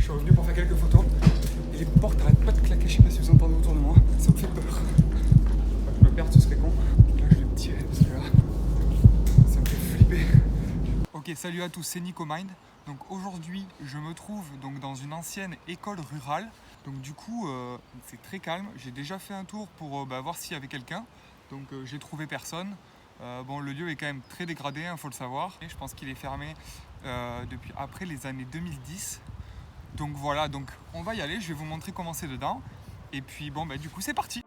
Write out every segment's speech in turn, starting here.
suis revenu pour faire quelques photos. Et les portes arrêtent pas de claquer, je sais pas si vous entendez autour de moi. Ça me fait peur. Enfin, je me perds, ce serait con. Là, je vais me tirer parce que là, ça me fait flipper. Ok, salut à tous, c'est NicoMind. Donc aujourd'hui, je me trouve donc dans une ancienne école rurale. Donc du coup, c'est très calme. J'ai déjà fait un tour pour voir s'il y avait quelqu'un. Donc j'ai trouvé personne. Bon, le lieu est quand même très dégradé, faut le savoir. Et je pense qu'il est fermé depuis après les années 2010. Donc voilà, donc on va y aller. Je vais vous montrer comment c'est dedans. Et puis bon, du coup, c'est parti.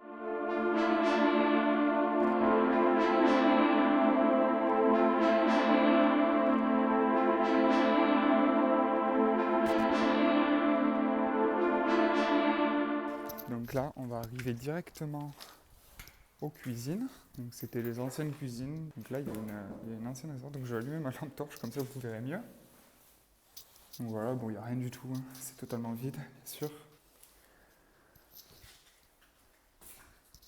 Donc là, on va arriver directement aux cuisines. Donc c'était les anciennes cuisines. Donc là, il y a une ancienne réserve. Donc je vais allumer ma lampe torche, comme ça vous verrez mieux. Donc voilà, bon, il n'y a rien du tout. C'est totalement vide, bien sûr.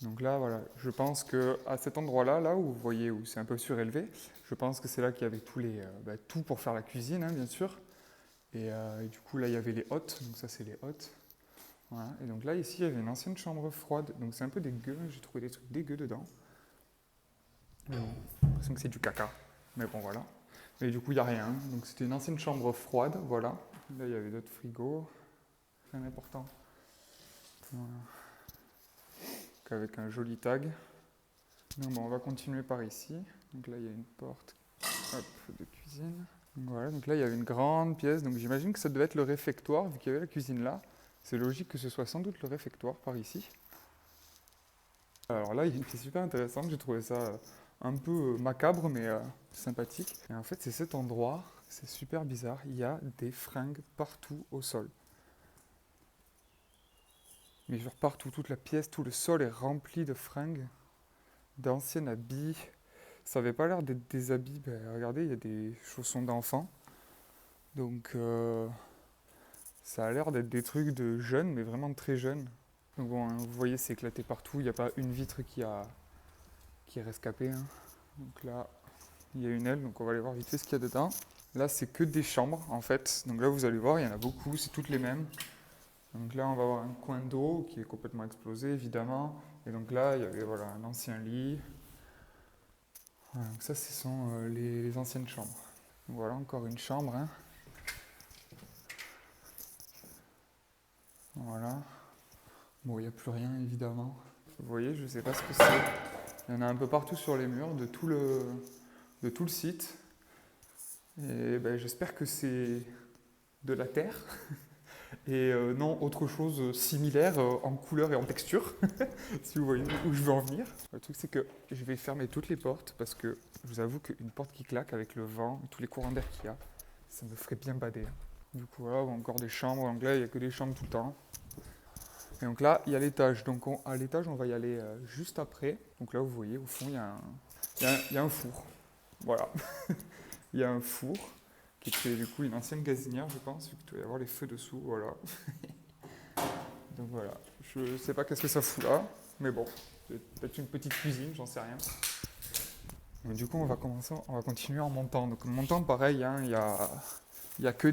Donc là, voilà, je pense qu'à cet endroit-là, là où vous voyez, où c'est un peu surélevé, je pense que c'est là qu'il y avait tout pour faire la cuisine, bien sûr. Et du coup, là, il y avait les hottes. Donc ça, c'est les hottes. Voilà. Et donc là, ici, il y avait une ancienne chambre froide. Donc c'est un peu dégueu. J'ai trouvé des trucs dégueux dedans. J'ai l'impression que c'est du caca. Mais bon, voilà. Et du coup, il n'y a rien. Donc c'était une ancienne chambre froide. Voilà. Là, il y avait d'autres frigos. Rien important. Voilà. Donc, avec un joli tag. Donc bon, on va continuer par ici. Donc là, il y a une porte de cuisine. Donc voilà, donc là, il y avait une grande pièce. Donc j'imagine que ça devait être le réfectoire, vu qu'il y avait la cuisine là. C'est logique que ce soit sans doute le réfectoire par ici. Alors là, il y a une pièce super intéressante. J'ai trouvé ça un peu macabre, mais sympathique. Et en fait, c'est cet endroit, c'est super bizarre. Il y a des fringues partout au sol. Mais genre partout, toute la pièce, tout le sol est rempli de fringues, d'anciens habits. Ça avait pas l'air d'être des habits. Regardez, il y a des chaussons d'enfants. Donc ça a l'air d'être des trucs de jeunes, mais vraiment très jeunes. Donc bon, vous voyez, c'est éclaté partout. Il n'y a pas une vitre qui est rescapée. Donc là, il y a une aile, donc on va aller voir vite fait ce qu'il y a dedans. Là, c'est que des chambres, en fait. Donc là, vous allez voir, il y en a beaucoup, c'est toutes les mêmes. Donc là, on va avoir un coin d'eau qui est complètement explosé, évidemment. Et donc là, il y avait voilà, un ancien lit. Voilà, donc ça, ce sont les anciennes chambres. Donc voilà, encore une chambre. Voilà. Bon, il n'y a plus rien, évidemment. Vous voyez, je ne sais pas ce que c'est. Il y en a un peu partout sur les murs de tout le site. Et j'espère que c'est de la terre. Et non autre chose similaire en couleur et en texture, si vous voyez où je veux en venir. Le truc, c'est que je vais fermer toutes les portes parce que je vous avoue qu'une porte qui claque avec le vent et tous les courants d'air qu'il y a, ça me ferait bien bader. Du coup, voilà, encore des chambres. Donc là, il n'y a que des chambres tout le temps. Et donc là, il y a l'étage. Donc à l'étage, on va y aller juste après. Donc là, vous voyez, au fond, il y a un four. Voilà. Il y a un four qui était du coup une ancienne gazinière, je pense, vu qu'il doit y avoir les feux dessous. Voilà. Donc voilà. Je ne sais pas qu'est-ce que ça fout là, mais bon, c'est peut-être une petite cuisine, j'en sais rien. Donc, du coup, on va continuer en montant. Donc en montant, pareil, il y a que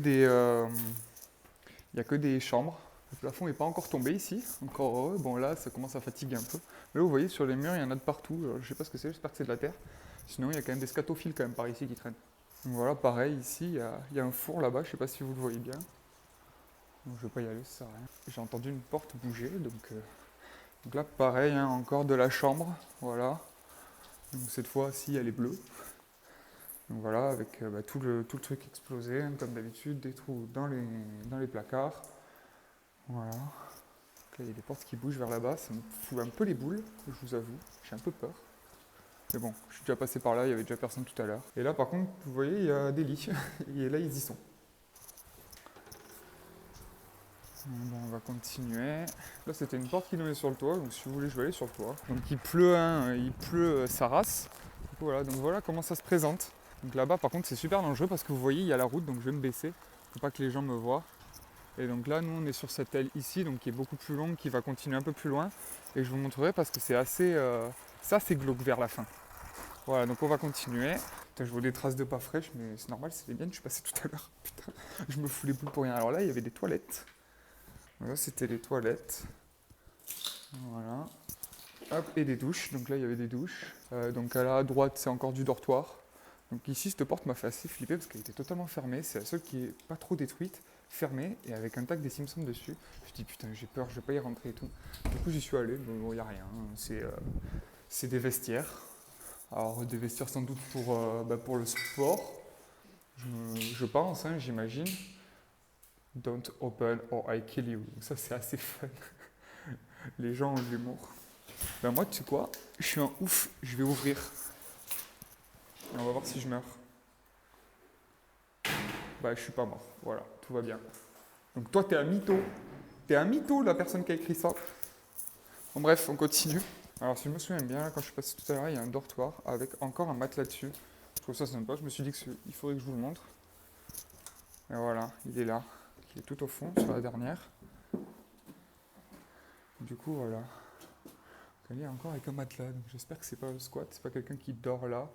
des chambres. Le plafond n'est pas encore tombé ici, encore heureux. Bon là, ça commence à fatiguer un peu. Mais là, vous voyez, sur les murs, il y en a de partout. Je ne sais pas ce que c'est, j'espère que c'est de la terre. Sinon, il y a quand même des scatophiles quand même par ici qui traînent. Donc voilà, pareil, ici, il y a un four là-bas, je ne sais pas si vous le voyez bien. Donc, je ne vais pas y aller, ça sert à rien. J'ai entendu une porte bouger, donc là, pareil, encore de la chambre, voilà. Donc cette fois-ci, elle est bleue. Donc voilà, avec tout le truc explosé, comme d'habitude, des trous dans les placards. Voilà. Donc là, il y a des portes qui bougent vers là-bas, ça me fout un peu les boules, je vous avoue, j'ai un peu peur. Mais bon, je suis déjà passé par là, il y avait déjà personne tout à l'heure. Et là, par contre, vous voyez, il y a des lits. Et là, ils y sont. Bon, on va continuer. Là, c'était une porte qui donnait sur le toit, donc si vous voulez, je vais aller sur le toit. Donc il pleut sa race. Voilà, donc voilà comment ça se présente. Donc là-bas, par contre, c'est super dangereux parce que vous voyez, il y a la route, donc je vais me baisser. Faut pas que les gens me voient. Et donc là, nous, on est sur cette aile ici, donc qui est beaucoup plus longue, qui va continuer un peu plus loin. Et je vous montrerai parce que c'est assez glauque vers la fin. Voilà, donc on va continuer. De toute Putain, je vois des traces de pas fraîches, mais c'est normal, c'est les miennes, je suis passé tout à l'heure. Putain, je me fous les boules pour rien. Alors là, il y avait des toilettes. Là, c'était les toilettes. Voilà. Hop, et des douches. Donc là, il y avait des douches. Donc à droite, c'est encore du dortoir. Donc ici, cette porte m'a fait assez flipper parce qu'elle était totalement fermée. C'est la seule qui est pas trop détruite, fermée, et avec un tag des Simpsons dessus. Je me dis putain, j'ai peur, je vais pas y rentrer et tout. Du coup, j'y suis allé. Bon, il n'y a rien. C'est des vestiaires. Alors, des vestiaires sans doute pour le sport. Je pense, hein, j'imagine. Don't open or I kill you. Ça, c'est assez fun. Les gens ont de l'humour. Ben moi, tu sais quoi? Je suis un ouf. Je vais ouvrir. Et on va voir si je meurs. Bah, je suis pas mort. Voilà, tout va bien. Donc toi, t'es un mytho. T'es un mytho, la personne qui a écrit ça. Bon, bref, on continue. Alors, si je me souviens bien, là, quand je suis passé tout à l'heure, il y a un dortoir avec encore un matelas dessus. Je trouve ça sympa. Je me suis dit qu'il faudrait que je vous le montre. Et voilà, il est là. Il est tout au fond, sur la dernière. Du coup, voilà. Il est encore avec un matelas. Donc, j'espère que c'est pas le squat. C'est pas quelqu'un qui dort là.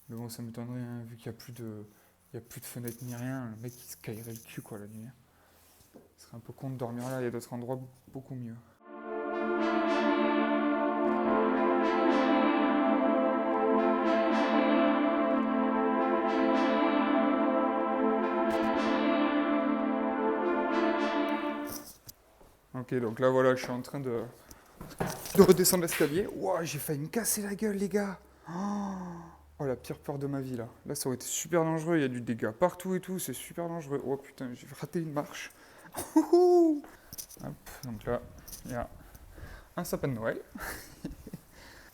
Mais bon, ça m'étonnerait, hein, vu qu'il n'y a plus de... Il n'y a plus de fenêtre ni rien, le mec il se caillerait le cul quoi la nuit. Ce serait un peu con de dormir là, il y a d'autres endroits beaucoup mieux. Ok, donc là voilà, je suis en train de redescendre l'escalier. Ouah, j'ai failli me casser la gueule les gars. Oh la pire peur de ma vie là. Là ça aurait été super dangereux, il y a du dégât partout et tout, c'est super dangereux. Oh putain, j'ai raté une marche. Hop, donc là, il y a un sapin de Noël.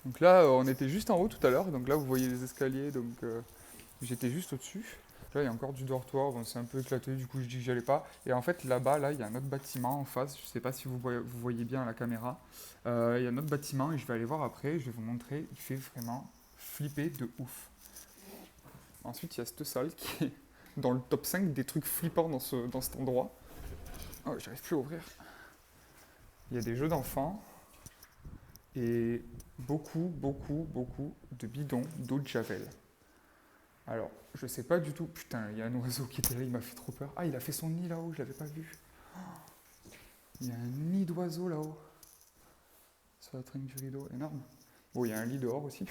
Donc là, on était juste en haut tout à l'heure, donc là vous voyez les escaliers, donc j'étais juste au-dessus. Là, il y a encore du dortoir, bon, c'est un peu éclaté, du coup je dis que j'allais pas. Et en fait, là-bas, là, il y a un autre bâtiment en face, je sais pas si vous voyez bien à la caméra. Il y a un autre bâtiment et je vais aller voir après, je vais vous montrer, il fait vraiment flipper de ouf. Ensuite, il y a cette salle qui est dans le top 5 des trucs flippants dans cet endroit. Oh, j'arrive plus à ouvrir. Il y a des jeux d'enfants. Et beaucoup de bidons d'eau de Javel. Alors, je sais pas du tout. Putain, il y a un oiseau qui était là, il m'a fait trop peur. Ah, il a fait son nid là-haut, je l'avais pas vu. Il y a un nid d'oiseau là-haut. Sur la trinque du rideau, énorme. Bon, il y a un lit dehors aussi.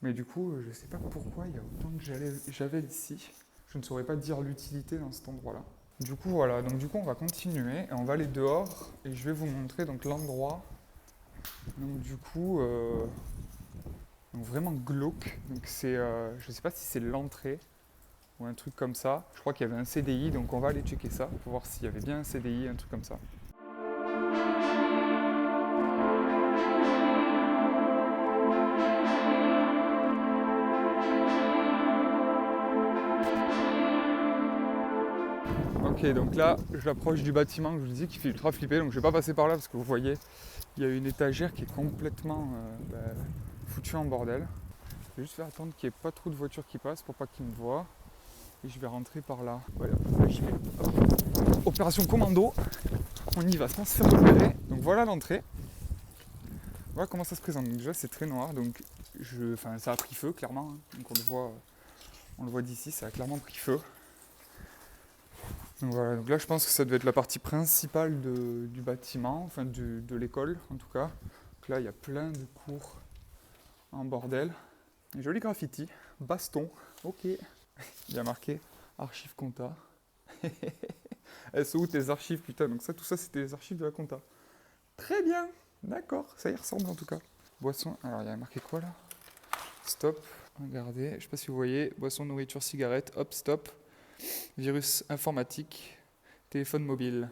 Mais du coup, je sais pas pourquoi il y a autant de Javel ici. Je ne saurais pas dire l'utilité dans cet endroit-là. Du coup, voilà. Donc du coup, on va continuer et on va aller dehors et je vais vous montrer donc l'endroit. Donc du coup, donc vraiment glauque. Donc c'est, je sais pas si c'est l'entrée ou un truc comme ça. Je crois qu'il y avait un CDI, donc on va aller checker ça pour voir s'il y avait bien un CDI, un truc comme ça. Ok, donc là, j'approche du bâtiment que je vous dis qui fait ultra flipper, donc je vais pas passer par là parce que vous voyez, il y a une étagère qui est complètement foutue en bordel. Je vais juste faire attendre qu'il n'y ait pas trop de voitures qui passent pour pas qu'ils me voient. Et je vais rentrer par là. Voilà, j'y vais. Hop. Opération commando. On y va sans se faire repérer. Donc voilà l'entrée. Voilà comment ça se présente. Donc déjà c'est très noir, donc ça a pris feu clairement. Hein. Donc on le voit d'ici, ça a clairement pris feu. Donc voilà, donc là je pense que ça devait être la partie principale du bâtiment, enfin de l'école en tout cas. Donc là il y a plein de cours en bordel. Joli graffiti, baston, ok. Il y a marqué archives compta. Elles sont où tes archives, putain? Donc ça, tout ça, c'était les archives de la compta. Très bien, d'accord, ça y ressemble en tout cas. Boisson, alors il y a marqué quoi là? Stop, regardez, je sais pas si vous voyez, boisson, nourriture, cigarette, hop, stop. Virus informatique, téléphone mobile.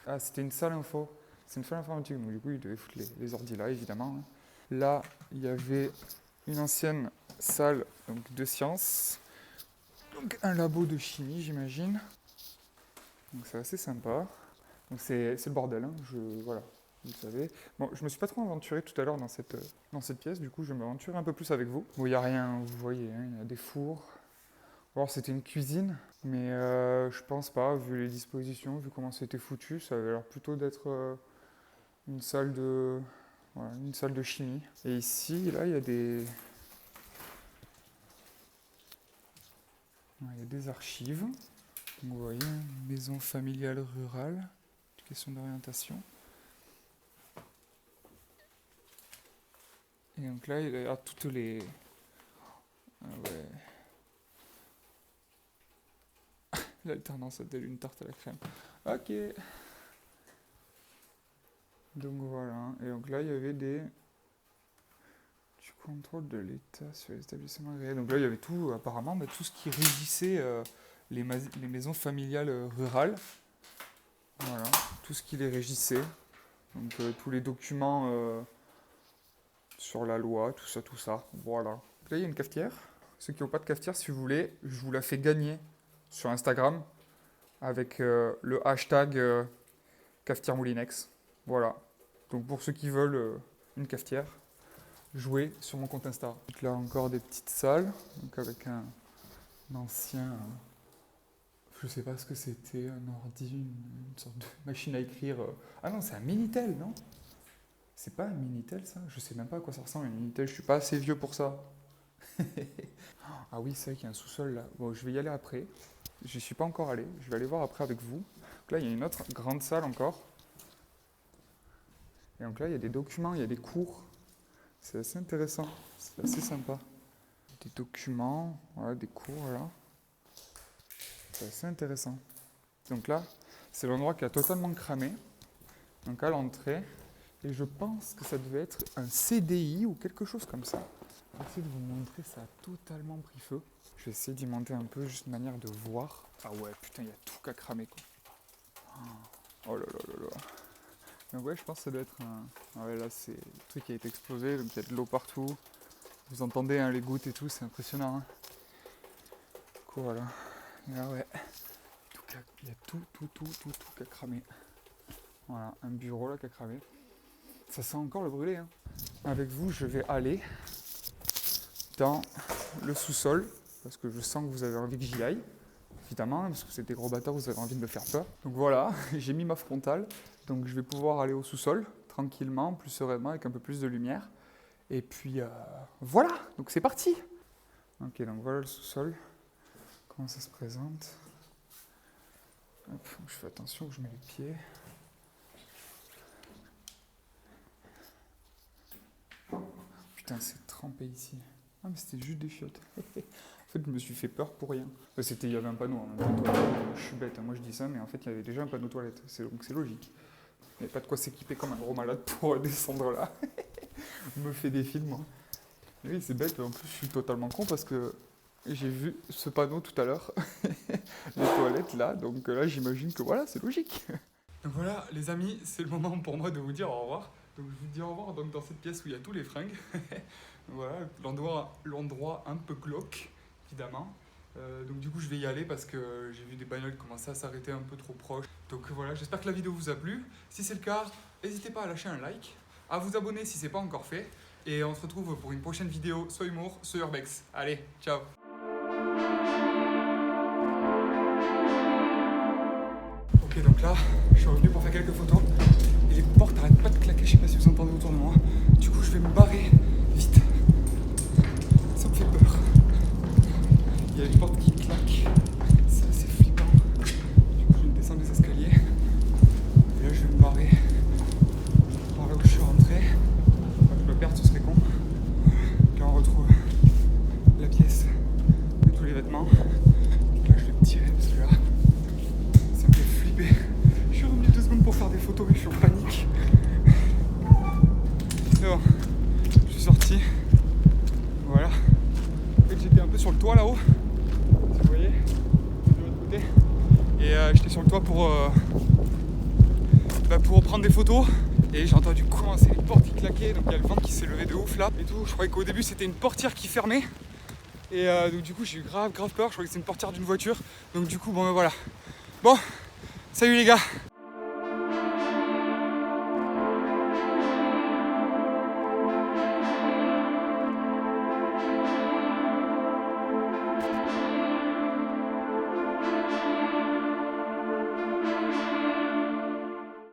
Ah, c'était une salle info. C'est une salle informatique, donc du coup, ils devaient foutre les ordis là, évidemment. Hein. Là, il y avait une ancienne salle donc, de sciences. Donc un labo de chimie, j'imagine. Donc c'est assez sympa. Donc c'est le bordel, hein. Voilà, vous le savez. Bon, je me suis pas trop aventuré tout à l'heure dans cette pièce, du coup je vais m'aventurer un peu plus avec vous. Bon, il n'y a rien, vous voyez, hein, il y a des fours. Alors c'était une cuisine, mais je pense pas, vu les dispositions, vu comment c'était foutu, ça avait l'air plutôt d'être une salle une salle de chimie. Et ici, là, il y a des Il y a des archives. Donc, vous voyez, maison familiale rurale, question d'orientation. Et donc là, il y a toutes les... Ah ouais. L'alternance de une tarte à la crème. Ok. Donc voilà. Et donc là, il y avait du contrôle de l'État sur les établissements agréés. Donc là, il y avait tout, apparemment, mais tout ce qui régissait les maisons familiales rurales. Voilà. Tout ce qui les régissait. Donc tous les documents sur la loi, tout ça. Voilà. Donc là, il y a une cafetière. Ceux qui n'ont pas de cafetière, si vous voulez, je vous la fais gagner sur Instagram avec le hashtag cafetière Moulinex. Voilà. Donc pour ceux qui veulent une cafetière, jouez sur mon compte Insta. Donc là encore des petites salles, donc avec un ancien, je sais pas ce que c'était, un ordi, une sorte de machine à écrire. Ah non, c'est un Minitel, non? C'est pas un Minitel ça? Je sais même pas à quoi ça ressemble un Minitel, je suis pas assez vieux pour ça. Ah oui, c'est vrai qu'il y a un sous-sol là. Bon, je vais y aller après. J'y suis pas encore allé. Je vais aller voir après avec vous. Donc là, il y a une autre grande salle encore. Et donc là, il y a des documents, il y a des cours. C'est assez intéressant. C'est assez sympa. Des documents, voilà, des cours là. C'est assez intéressant. Donc là, c'est l'endroit qui a totalement cramé. Donc à l'entrée. Et je pense que ça devait être un CDI ou quelque chose comme ça. Je vais essayer de vous montrer, ça a totalement pris feu. Je vais essayer d'y monter un peu, juste une manière de voir. Ah ouais, putain, il y a tout qu'à cramer quoi. Oh là là là là. Donc ouais, je pense que ça doit être un... Ah ouais, là c'est le truc qui a été explosé, donc il y a de l'eau partout. Vous entendez hein, les gouttes et tout, c'est impressionnant. Hein. Cool, voilà. Et là ouais, il y a tout qu'à cramer. Voilà, un bureau là qu'à cramer. Ça sent encore le brûlé. Hein. Avec vous, je vais aller dans le sous-sol, parce que je sens que vous avez envie que j'y aille, évidemment, parce que c'est des gros bâtards, vous avez envie de me faire peur. Donc voilà, j'ai mis ma frontale, donc je vais pouvoir aller au sous-sol, tranquillement, plus sereinement, avec un peu plus de lumière. Et puis voilà, donc c'est parti. Ok, donc voilà le sous-sol, comment ça se présente. Hop, je fais attention que je mets les pieds. Putain, c'est trempé ici. Ah, mais c'était juste des chiottes. En fait, je me suis fait peur pour rien. Enfin, il y avait un panneau, hein, je suis bête, hein, moi je dis ça, mais en fait, il y avait déjà un panneau toilette. Donc c'est logique. Il n'y avait pas de quoi s'équiper comme un gros malade pour descendre là. Je me fais des films, moi. Oui, c'est bête, en plus, je suis totalement con parce que j'ai vu ce panneau tout à l'heure. Les toilettes là, donc là, j'imagine que voilà, c'est logique. Donc voilà, les amis, c'est le moment pour moi de vous dire au revoir. Donc je vous dis au revoir donc, dans cette pièce où il y a tous les fringues. Voilà, l'endroit un peu glauque, évidemment. Donc du coup je vais y aller parce que j'ai vu des bagnoles commencer à s'arrêter un peu trop proches. Donc voilà, j'espère que la vidéo vous a plu. Si c'est le cas, n'hésitez pas à lâcher un like, à vous abonner si ce n'est pas encore fait. Et on se retrouve pour une prochaine vidéo, soit humour, soit urbex. Allez, ciao. Ok, donc là, je suis revenu pour faire quelques photos. Et les portes n'arrêtent pas de claquer, je sais pas si vous entendez autour de moi. Du coup, je vais me barrer vite. Ça me fait peur. Il y a les portes qui claquent. C'est assez flippant. Du coup, je vais descendre les escaliers. Et là, je vais me barrer par là où je suis rentré. Enfin, je me perde, ce serait con. Là, on retrouve la pièce de tous les vêtements. Là, je vais me tirer parce que là, ça me fait flipper. Je suis revenu 2 secondes pour faire des photos et je suis en panique. C'est bon, je suis sorti. Voilà. En fait, j'étais un peu sur le toit là-haut. Si vous voyez, de l'autre côté. Et j'étais sur le toit pour prendre des photos. Et j'ai entendu commencer les portes qui claquaient. Donc il y a le vent qui s'est levé de ouf là. Et tout. Je croyais qu'au début c'était une portière qui fermait. Et donc du coup j'ai eu grave peur. Je croyais que c'était une portière d'une voiture. Donc du coup, bon ben voilà. Bon, salut les gars.